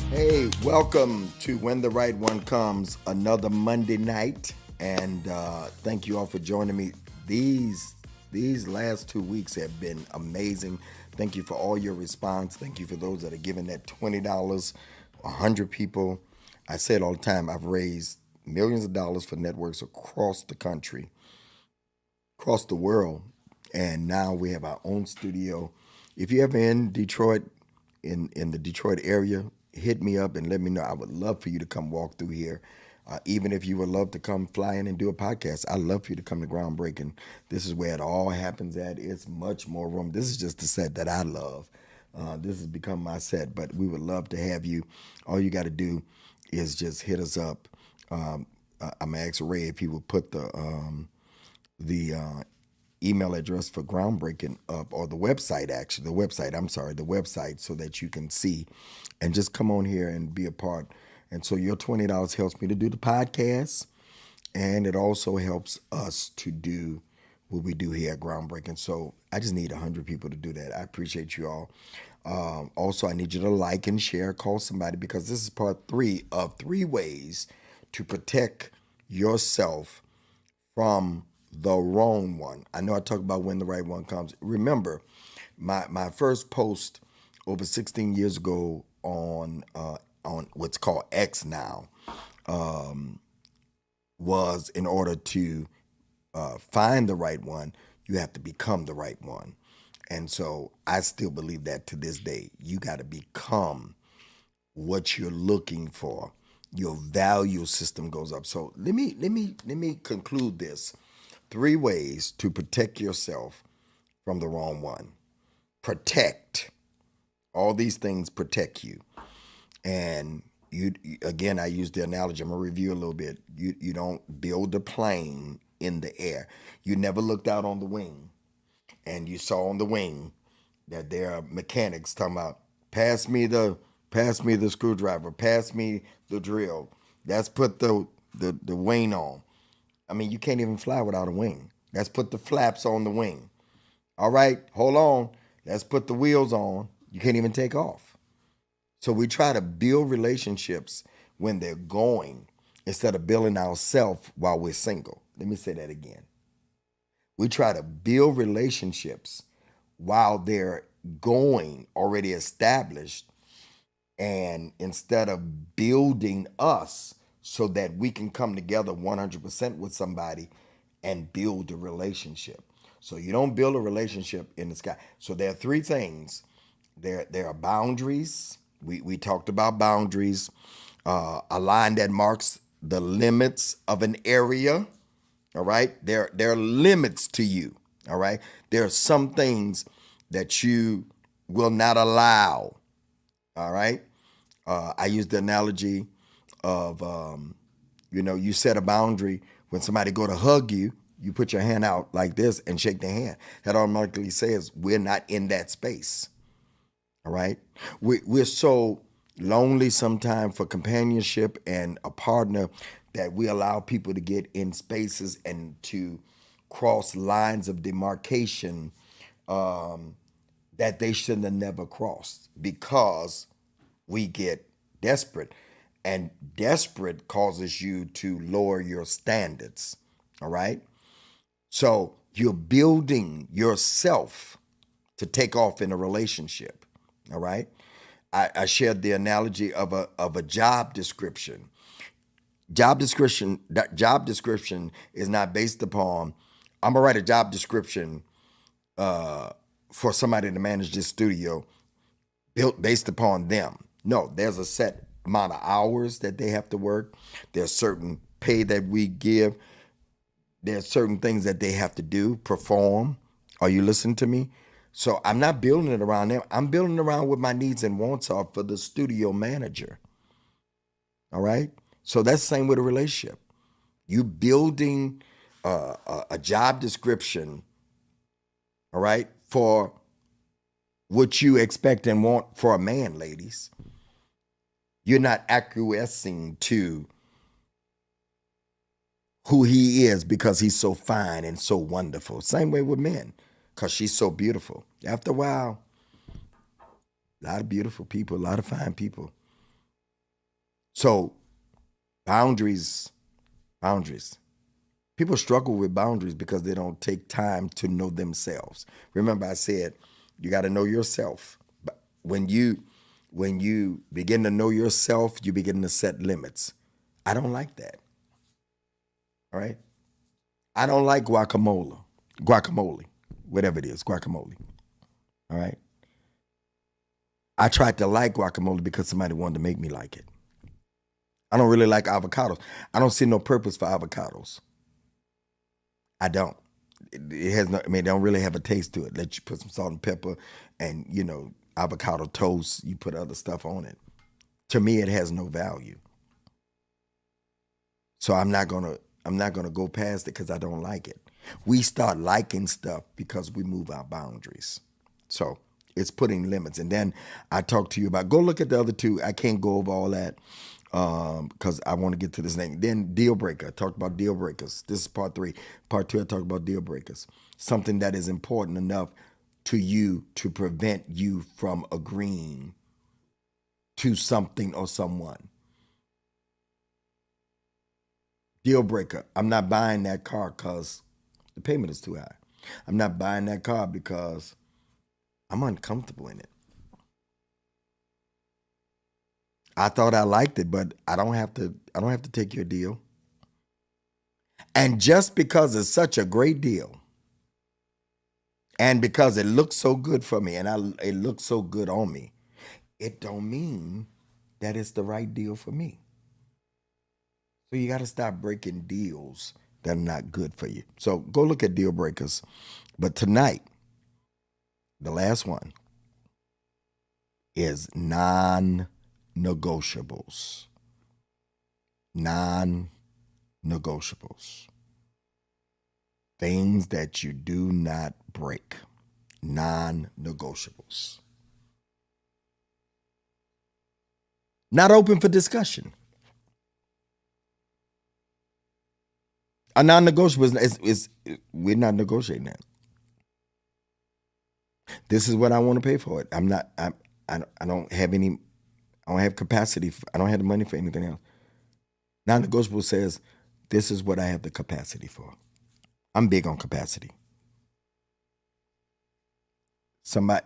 Hey, welcome to When the Right One Comes, another Monday night, and thank you all for joining me. These last 2 weeks have been amazing. Thank you for all your response. Thank you for those that are giving that $20, 100 people. I say it all the time. I've raised millions of dollars for networks across the country, across the world, and now we have our own studio. If you're ever in Detroit, in the Detroit area, hit me up and let me know. I would love for you to come walk through here. Even if you would love to come fly in and do a podcast, I'd love for you to come to Groundbreaking. This is where it all happens at. It's much more room. This is just the set that I love. This has become my set, but we would love to have you. All you got to do is just hit us up. I'm going to ask Ray if he would put the email address for Groundbreaking up, or the website, actually the website, so that you can see and just come on here and be a part. And so your $20 helps me to do the podcast, and it also helps us to do what we do here at Groundbreaking. So I just need 100 people to do that. I appreciate you all. Also, I need you to like and share, call somebody, because this is part 3 of 3 ways to protect yourself from the wrong one. I know I talk about when the right one comes. Remember, my first post over 16 years ago on what's called X now, was in order to find the right one, you have to become the right one. And so I still believe that to this day. You got to become what you're looking for. Your value system goes up. So let me conclude this. 3 ways to protect yourself from the wrong one. Protect. All these things protect you. And you again, I use the analogy. I'm gonna review a little bit. You don't build a plane in the air. You never looked out on the wing and you saw on the wing that there are mechanics talking about, pass me the screwdriver, pass me the drill. Let's put the wing on. I mean, you can't even fly without a wing. Let's put the flaps on the wing. All right, hold on. Let's put the wheels on. You can't even take off. So we try to build relationships when they're going instead of building ourselves while we're single. Let me say that again. We try to build relationships while they're going, already established, and instead of building us so that we can come together 100% with somebody and build a relationship. So you don't build a relationship in the sky. So there are 3 things. There are boundaries. We talked about boundaries. A line that marks the limits of an area. All right. There are limits to you. All right. There are some things that you will not allow. All right. I use the analogy of, you set a boundary. When somebody go to hug you, you put your hand out like this and shake their hand. That automatically says we're not in that space. All right. We're so lonely sometimes for companionship and a partner that we allow people to get in spaces and to cross lines of demarcation that they shouldn't have never crossed, because we get desperate. And desperate causes you to lower your standards. All right. So you're building yourself to take off in a relationship. All right. I shared the analogy of a job description. Job description is not based upon, I'm gonna write a job description for somebody to manage this studio built based upon them. No, there's a set amount of hours that they have to work. There's certain pay that we give. There's certain things that they have to do, perform. Are you listening to me? So I'm not building it around them. I'm building it around what my needs and wants are for the studio manager. All right? So that's the same with a relationship. You building a job description, all right, for what you expect and want for a man, ladies. You're not acquiescing to who he is because he's so fine and so wonderful. Same way with men, because she's so beautiful. After a while, a lot of beautiful people, a lot of fine people. So boundaries, boundaries. People struggle with boundaries because they don't take time to know themselves. Remember, I said you got to know yourself. But when you begin to know yourself, you begin to set limits. I don't like that. All right. I don't like guacamole, whatever it is, guacamole. All right. I tried to like guacamole because somebody wanted to make me like it. I don't really like avocados. I don't see no purpose for avocados. I don't. It has no. I mean, they don't really have a taste to it. Let you put some salt and pepper, and avocado toast. You put other stuff on it. To me, it has no value. So I'm not gonna go past it because I don't like it. We start liking stuff because we move our boundaries. So it's putting limits. And then I talked to you about go look at the other two. I can't go over all that because I want to get to this thing. Then deal breaker. I talked about deal breakers. This is part 3. Part 2, I talked about deal breakers. Something that is important enough to you to prevent you from agreeing to something or someone. Deal breaker. I'm not buying that car because the payment is too high. I'm not buying that car because I'm uncomfortable in it. I thought I liked it, but I don't have to. I don't have to take your deal. And just because it's such a great deal, and because it looks so good for me, and it looks so good on me, it don't mean that it's the right deal for me. So you got to stop breaking deals that are not good for you. So go look at deal breakers. But tonight, the last one is non-negotiables. Non-negotiables. Things that you do not break. Non-negotiables. Not open for discussion. A non-negotiable is we're not negotiating that. This is what I want to pay for it. I'm not. I don't have any. I don't have capacity. I don't have the money for anything else. Non-negotiable says this is what I have the capacity for. I'm big on capacity. Somebody,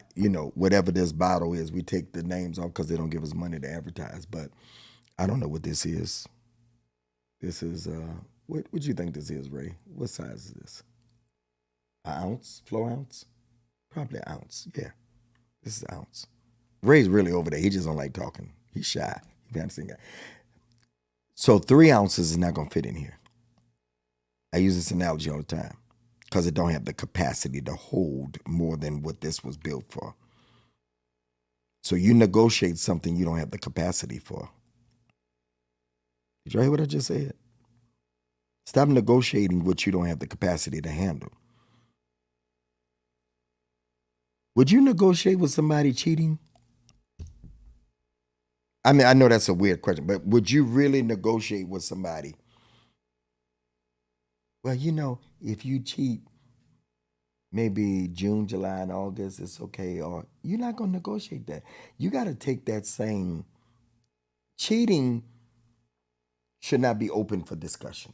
whatever this bottle is, we take the names off because they don't give us money to advertise. But I don't know what this is. This is what would you think this is, Ray? What size is this? An ounce, floor ounce? Probably an ounce. Yeah, this is an ounce. Ray's really over there. He just don't like talking. He's shy. He's dancing guy. So 3 ounces is not gonna fit in here. I use this analogy all the time because it don't have the capacity to hold more than what this was built for. So you negotiate something you don't have the capacity for. Did you hear what I just said? Stop negotiating what you don't have the capacity to handle. Would you negotiate with somebody cheating? I mean, I know that's a weird question, but would you really negotiate with somebody? Well, if you cheat maybe June, July, and August, it's okay. Or you're not going to negotiate that. You got to take that same cheating should not be open for discussion.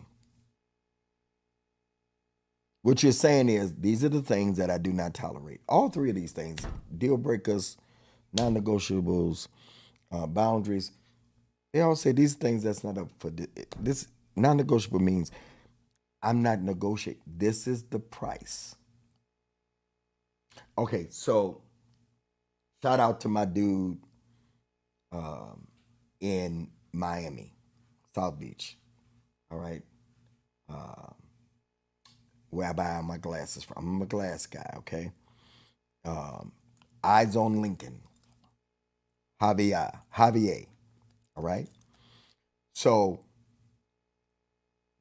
What you're saying is these are the things that I do not tolerate. All 3 of these things, deal breakers, non-negotiables, boundaries, they all say these things that's not up for this. Non-negotiable means I'm not negotiating. This is the price. Okay, so shout out to my dude um, in Miami, South Beach. All right, uh, where I buy my glasses from. I'm a glass guy. Okay, um, Eyes on Lincoln, Javier. All right. So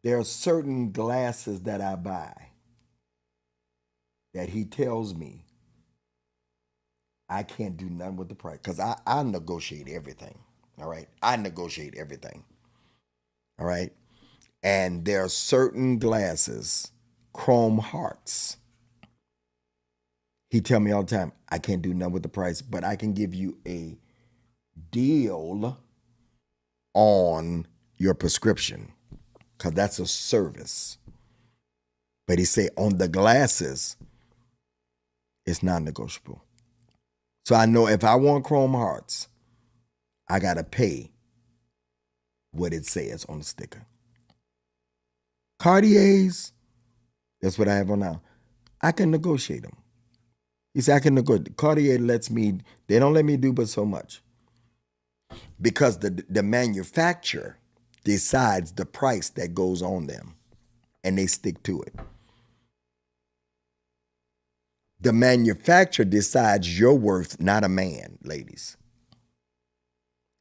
there are certain glasses that I buy that he tells me I can't do nothing with the price because I negotiate everything. All right. I negotiate everything. All right. And there are certain glasses, chrome hearts. He tell me all the time, I can't do nothing with the price, but I can give you a deal on your prescription because that's a service. But he say on the glasses, it's non-negotiable. So I know if I want Chrome Hearts, I got to pay what it says on the sticker. Cartiers, that's what I have on now. I can negotiate them. He said I can negotiate. Cartier lets me, they don't let me do but so much. Because the manufacturer decides the price that goes on them and they stick to it. The manufacturer decides your worth, not a man, ladies.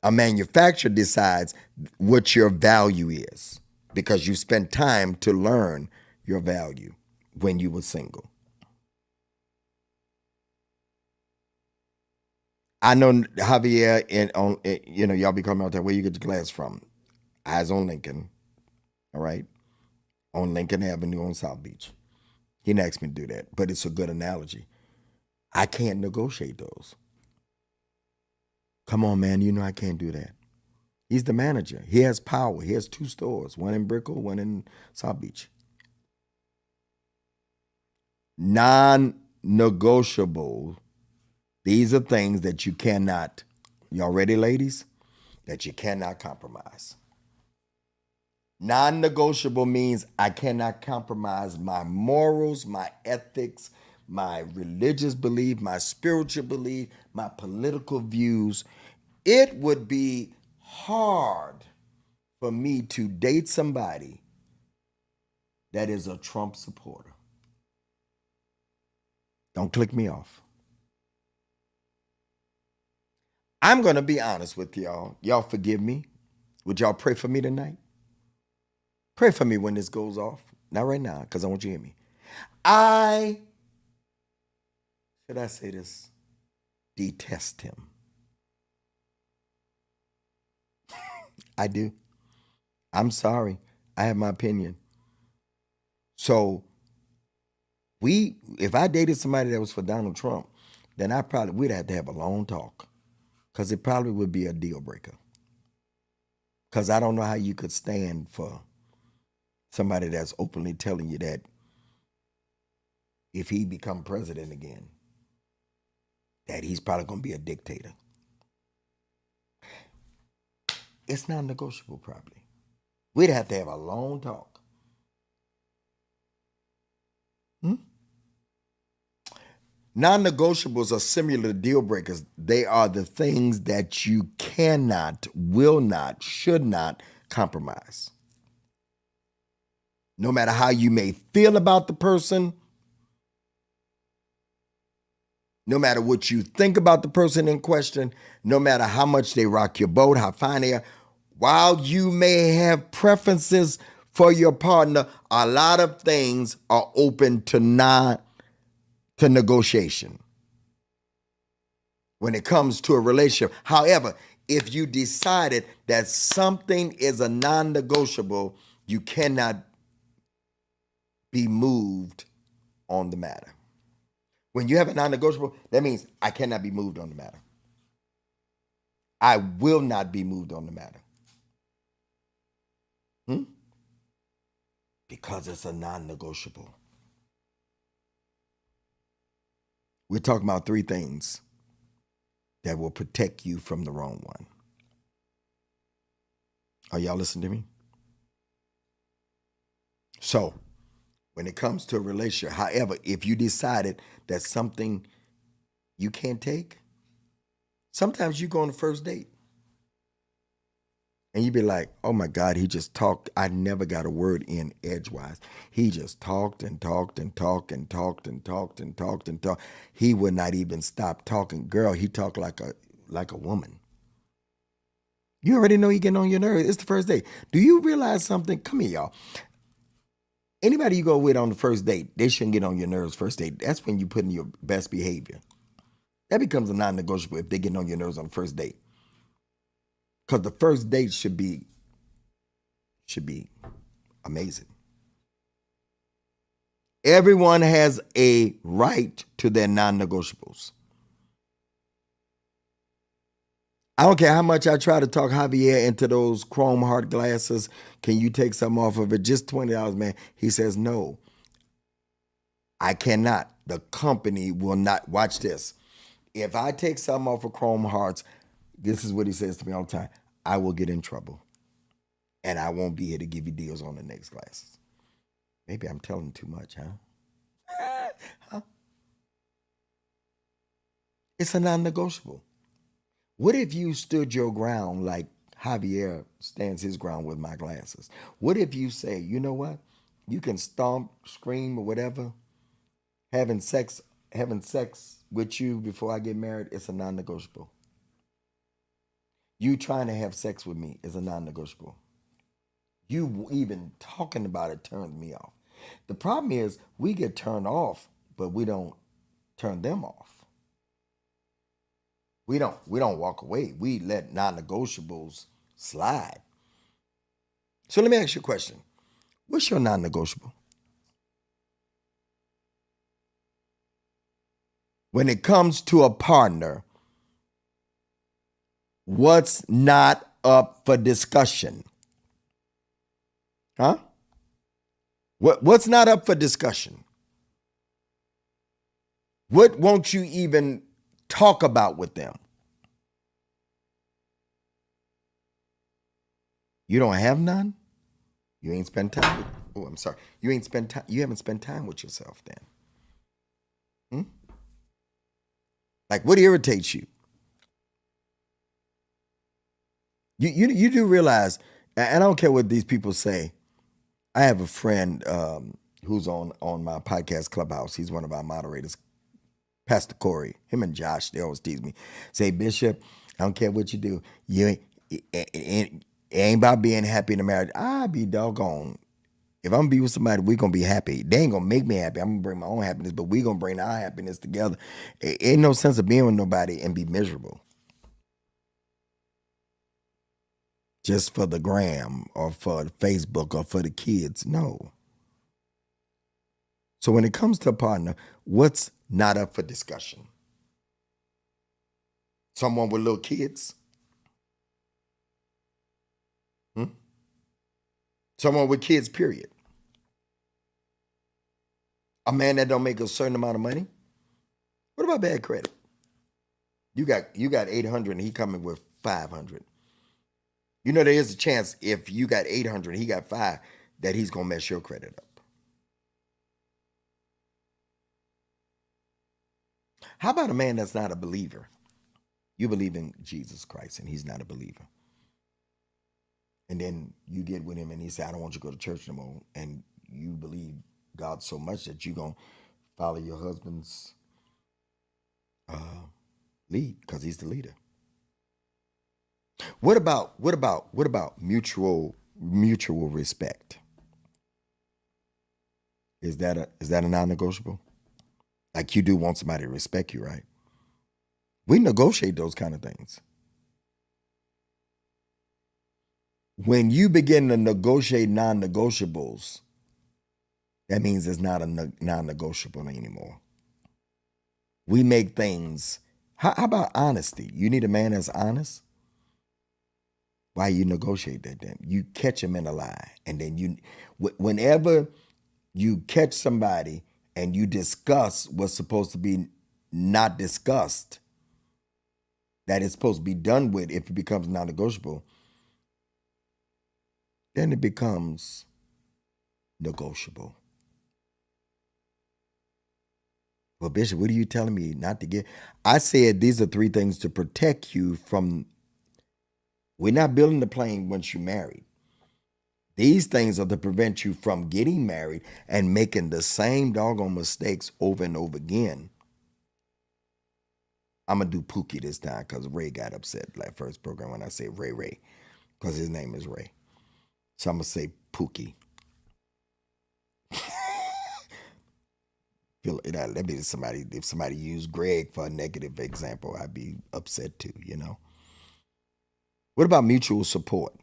A manufacturer decides what your value is because you spent time to learn your value when you were single. I know Javier, y'all be coming out there, where you get your glass from? Eyes on Lincoln, all right? On Lincoln Avenue on South Beach. He didn't ask me to do that, but it's a good analogy. I can't negotiate those. Come on, man, you know I can't do that. He's the manager. He has power. He has 2 stores, one in Brickell, one in South Beach. Non-negotiable. These are things that you cannot, y'all ready, ladies? That you cannot compromise. Non-negotiable means I cannot compromise my morals, my ethics, my religious belief, my spiritual belief, my political views. It would be hard for me to date somebody that is a Trump supporter. Don't click me off. I'm going to be honest with y'all. Y'all forgive me. Would y'all pray for me tonight? Pray for me when this goes off. Not right now, because I want you to hear me. Should I say this? Detest him. I do. I'm sorry. I have my opinion. So if I dated somebody that was for Donald Trump, then we'd have to have a long talk, because it probably would be a deal breaker. Because I don't know how you could stand for somebody that's openly telling you that if he become president again, that he's probably going to be a dictator. It's not negotiable, probably. We'd have to have a long talk. Non-negotiables are similar to deal breakers. They are the things that you cannot, will not, should not compromise. No matter how you may feel about the person, no matter what you think about the person in question, no matter how much they rock your boat, how fine they are, while you may have preferences for your partner, a lot of things are open to negotiation when it comes to a relationship. However, if you decided that something is a non-negotiable, you cannot be moved on the matter. When you have a non-negotiable, that means I cannot be moved on the matter. I will not be moved on the matter. Because it's a non-negotiable. We're talking about 3 things that will protect you from the wrong one. Are y'all listening to me? So, when it comes to a relationship, however, if you decided that something you can't take, sometimes you go on the first date and you be like, oh my God, he just talked. I never got a word in edgewise. He just talked and talked and talked and talked and talked and talked and talked. He would not even stop talking. Girl, he talked like a woman. You already know he getting on your nerves. It's the first date. Do you realize something? Come here, y'all. Anybody you go with on the first date, they shouldn't get on your nerves first date. That's when you put in your best behavior. That becomes a non-negotiable if they get on your nerves on the first date. Because the first date should be amazing. Everyone has a right to their non-negotiables. I don't care how much I try to talk Javier into those chrome heart glasses. Can you take some off of it? Just $20, man. He says, no, I cannot. The company will not. Watch this. If I take some off of chrome hearts, this is what he says to me all the time. I will get in trouble. And I won't be here to give you deals on the next glasses. Maybe I'm telling too much, huh? It's a non-negotiable. What if you stood your ground like Javier stands his ground with my glasses? What if you say, you know what? You can stomp, scream, or whatever. Having sex with you before I get married, it's a non-negotiable. You trying to have sex with me is a non-negotiable. You even talking about it turns me off. The problem is we get turned off, but we don't turn them off. We don't walk away. We let non-negotiables slide. So let me ask you a question. What's your non-negotiable? When it comes to a partner, what's not up for discussion? Huh? What's not up for discussion? What won't you even talk about with them? You don't have none? You ain't spent time with, oh, I'm sorry. You haven't spent time with yourself then. Like what irritates you? You do realize, and I don't care what these people say. I have a friend who's on my podcast Clubhouse. He's one of our moderators, Pastor Corey. Him and Josh, they always tease me. Say, Bishop, I don't care what you do. It ain't about being happy in a marriage. I be doggone. If I'm gonna be with somebody, we gonna be happy. They ain't gonna make me happy. I'm gonna bring my own happiness, but we gonna bring our happiness together. It ain't no sense of being with nobody and be miserable. Just for the gram or for Facebook or for the kids. No. So when it comes to a partner, what's not up for discussion? Someone with little kids? Someone with kids, period. A man that don't make a certain amount of money? What about bad credit? You got 800 and he coming with 500. You know there is a chance if you got 800 and he got 5 that he's going to mess your credit up. How about a man that's not a believer? You believe in Jesus Christ and he's not a believer. And then you get with him and he say, I don't want you to go to church no more. And you believe God so much that you're going to follow your husband's lead because he's the leader. What about mutual respect? Is that a non-negotiable? Like you do want somebody to respect you, right? We negotiate those kind of things. When you begin to negotiate non-negotiables, that means it's not a non-negotiable anymore. We make things. How about honesty? You need a man that's honest. Why you negotiate that then? You catch him in a lie, and then whenever you catch somebody and you discuss what's supposed to be not discussed, that is supposed to be done with, if it becomes non-negotiable, then it becomes negotiable. Well, Bishop, what are you telling me not to get? I said these are 3 things to protect you from. We're not building the plane once you're married. These things are to prevent you from getting married and making the same doggone mistakes over and over again. I'm going to do Pookie this time because Ray got upset that first program when I say Ray, because his name is Ray. So I'm going to say Pookie. That means if somebody used Greg for a negative example, I'd be upset too, you know. What about mutual support?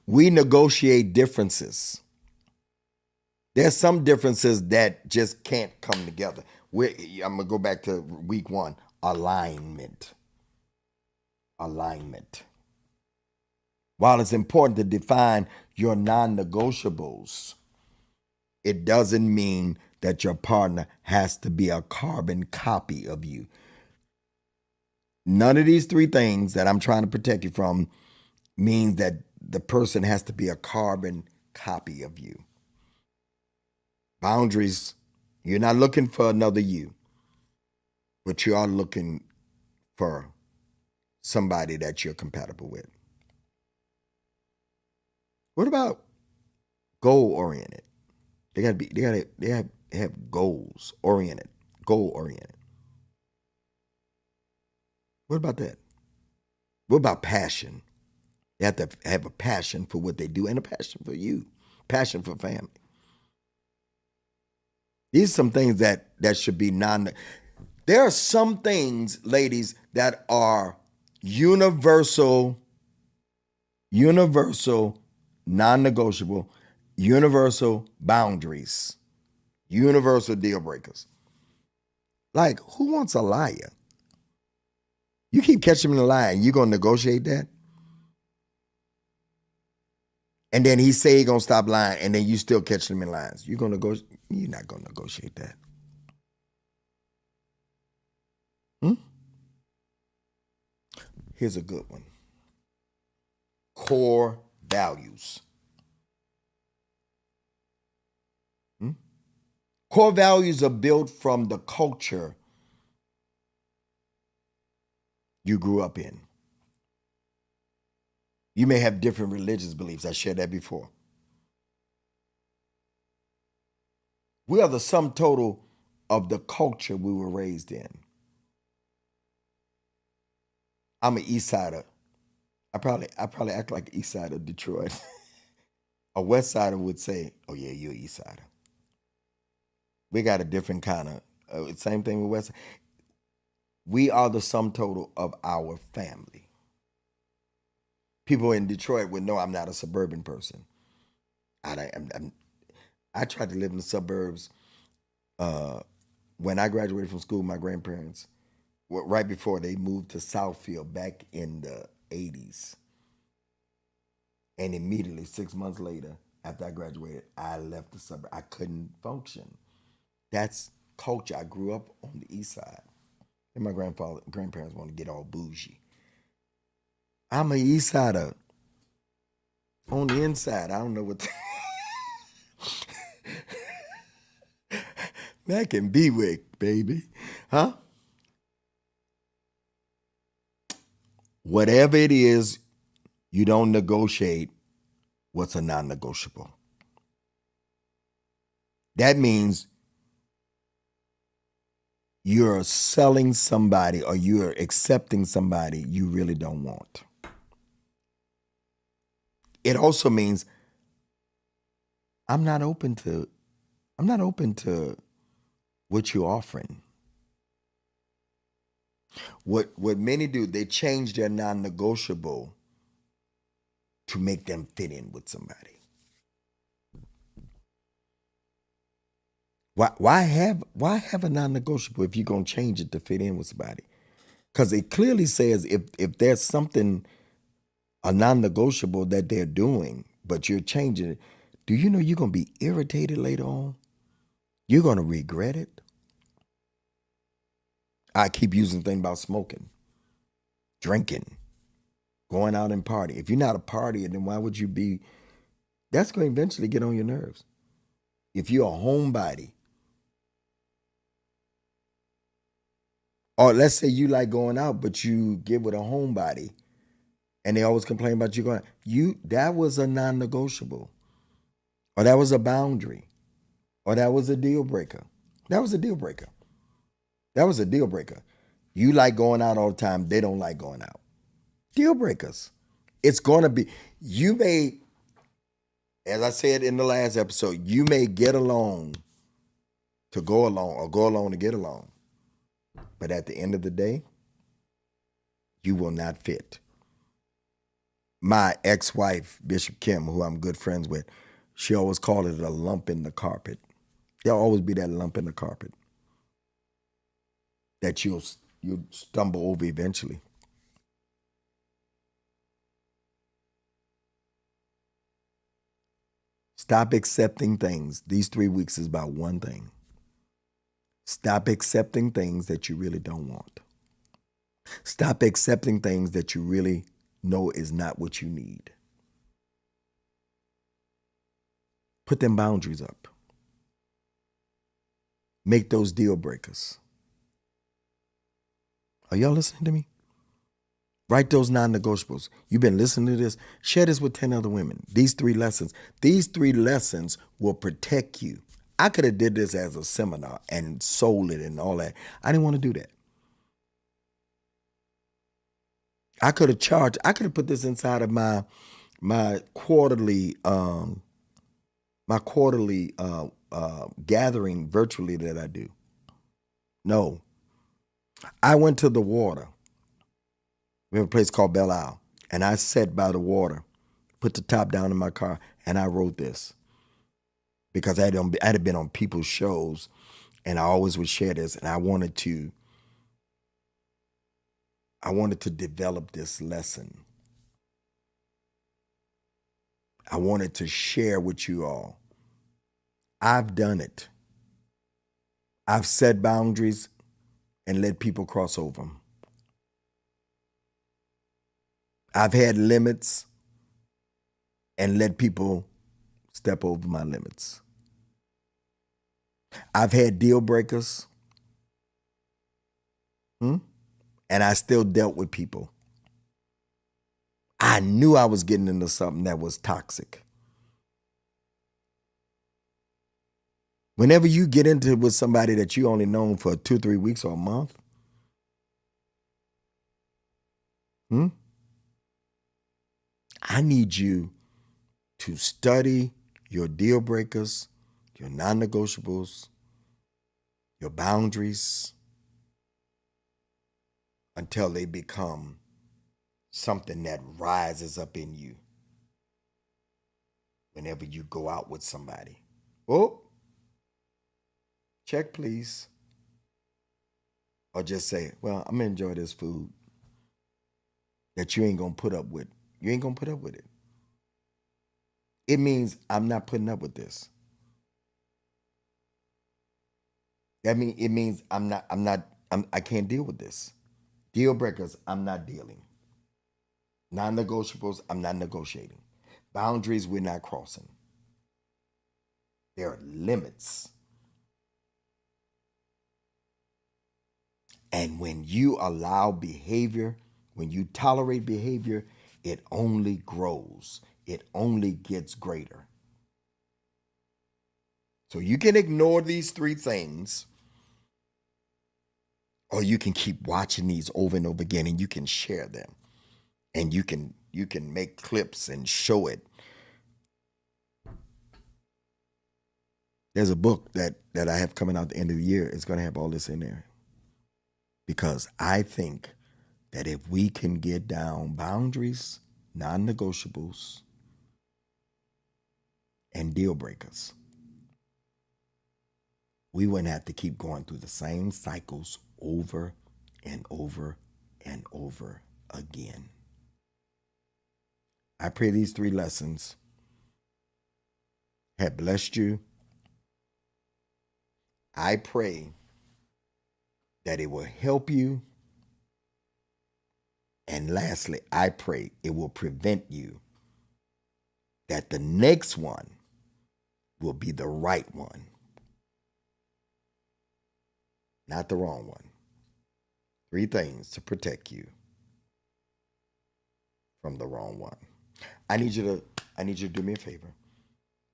We negotiate differences. There's some differences that just can't come together. I'm going to go back to week 1. alignment. Alignment. While it's important to define your non-negotiables, it doesn't mean that your partner has to be a carbon copy of you. None of these three things that I'm trying to protect you from means that the person has to be a carbon copy of you. Boundaries, you're not looking for another you, but you are looking for somebody that you're compatible with. What about goal oriented? They have goals oriented, goal oriented. What about that? What about passion? They have to have a passion for what they do and a passion for you, passion for family. These are some things that should be non. There are some things, ladies, that are universal, non-negotiable, universal boundaries, universal deal breakers. Like, who wants a liar? You keep catching him in a lie, and you gonna negotiate that? And then he say he gonna stop lying, and then you still catch him in lies. You're not gonna negotiate that. Here's a good one. Core values. Core values are built from the culture you grew up in. You may have different religious beliefs. I shared that before. We are the sum total of the culture we were raised in. I'm an East Sider. I probably act like an East Sider of Detroit. A West Sider would say, "Oh yeah, you're an East Sider." We got a different kind of same thing with West. We are the sum total of our family. People in Detroit would know I'm not a suburban person. I tried to live in the suburbs. When I graduated from school, my grandparents, right before they moved to Southfield back in the 80s. And immediately, 6 months later, after I graduated, I left the suburb. I couldn't function. That's culture. I grew up on the east side. And my grandparents want to get all bougie. I'm an east sider. On the inside, I don't know what. Mac and Bewick, baby. Huh? Whatever it is, you don't negotiate what's a non-negotiable. That means you're selling somebody or you're accepting somebody you really don't want. It also means I'm not open to what you're offering. What many do, they change their non-negotiable to make them fit in with somebody. Why have a non-negotiable if you're gonna change it to fit in with somebody? Because it clearly says if there's something a non-negotiable that they're doing, but you're changing it, do you know you're gonna be irritated later on? You're gonna regret it. I keep using the thing about smoking, drinking, going out and party. If you're not a partier, then why would you be? That's going to eventually get on your nerves. If you're a homebody, or let's say you like going out, but you get with a homebody, and they always complain about you going. That was a non-negotiable, or that was a boundary, or that was a deal breaker. That was a deal breaker. That was a deal breaker. You like going out all the time. They don't like going out. Deal breakers. It's going to be, you may, as I said in the last episode, you may get along to go along or go along to get along. But at the end of the day, you will not fit. My ex-wife, Bishop Kim, who I'm good friends with, she always called it a lump in the carpet. There'll always be that lump in the carpet that you'll you stumble over eventually. Stop accepting things. These 3 weeks is about one thing. Stop accepting things that you really don't want. Stop accepting things that you really know is not what you need. Put them boundaries up. Make those deal breakers. Are y'all listening to me? Write those non-negotiables. You've been listening to this. Share this with 10 other women. These 3 lessons will protect you. I could have did this as a seminar and sold it and all that. I didn't want to do that. I could have charged. I could have put this inside of my quarterly gathering virtually that I do. No, I went to the water. We have a place called Belle Isle, and I sat by the water, put the top down in my car, and I wrote this because I had been on people's shows, and I always would share this, and I wanted to develop this lesson. I wanted to share with you all. I've done it. I've set boundaries and let people cross over them. I've had limits and let people step over my limits. I've had deal breakers, and I still dealt with people. I knew I was getting into something that was toxic. Whenever you get into it with somebody that you only known for 2, 3 weeks or a month, I need you to study your deal breakers, your non-negotiables, your boundaries, until they become something that rises up in you whenever you go out with somebody. Oh, check please. Or just say, well, I'm gonna enjoy this food that you ain't gonna put up with. You ain't gonna put up with it. It means I'm not putting up with this. It means I can't deal with this. Deal breakers, I'm not dealing. Non-negotiables, I'm not negotiating. Boundaries, we're not crossing. There are limits. And when you allow behavior, when you tolerate behavior, it only grows. It only gets greater. So you can ignore these 3 things, or you can keep watching these over and over again, and you can share them. And you can make clips and show it. There's a book that I have coming out at the end of the year. It's going to have all this in there. Because I think that if we can get down boundaries, non-negotiables, and deal breakers, we wouldn't have to keep going through the same cycles over and over and over again. I pray these 3 lessons have blessed you. I pray that it will help you. And lastly, I pray it will prevent you that the next one will be the right one, not the wrong one. 3 things to protect you from the wrong one. I need you to do me a favor.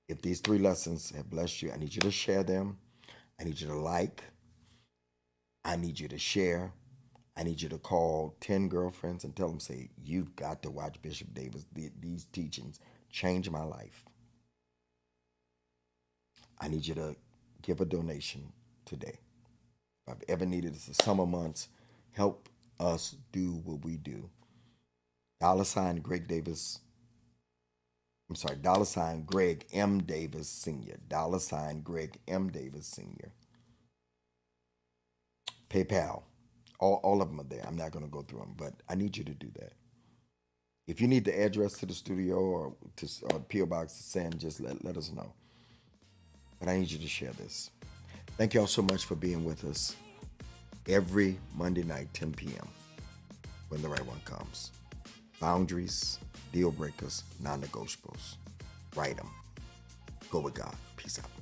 If these 3 lessons have blessed you, I need you to share them. I need you to like. I need you to share. I need you to call 10 girlfriends and tell them, say, you've got to watch Bishop Davis. These teachings changed my life. I need you to give a donation today. If I've ever needed this, the summer months, help us do what we do. $ Greg Davis. I'm sorry, $ Greg M. Davis Sr. $ Greg M. Davis Sr. PayPal. All of them are there. I'm not going to go through them, but I need you to do that. If you need the address to the studio or PO box to send, just let us know. But I need you to share this. Thank y'all so much for being with us every Monday night, 10 p.m. when the right one comes. Boundaries, deal breakers, non-negotiables. Write them. Go with God. Peace out.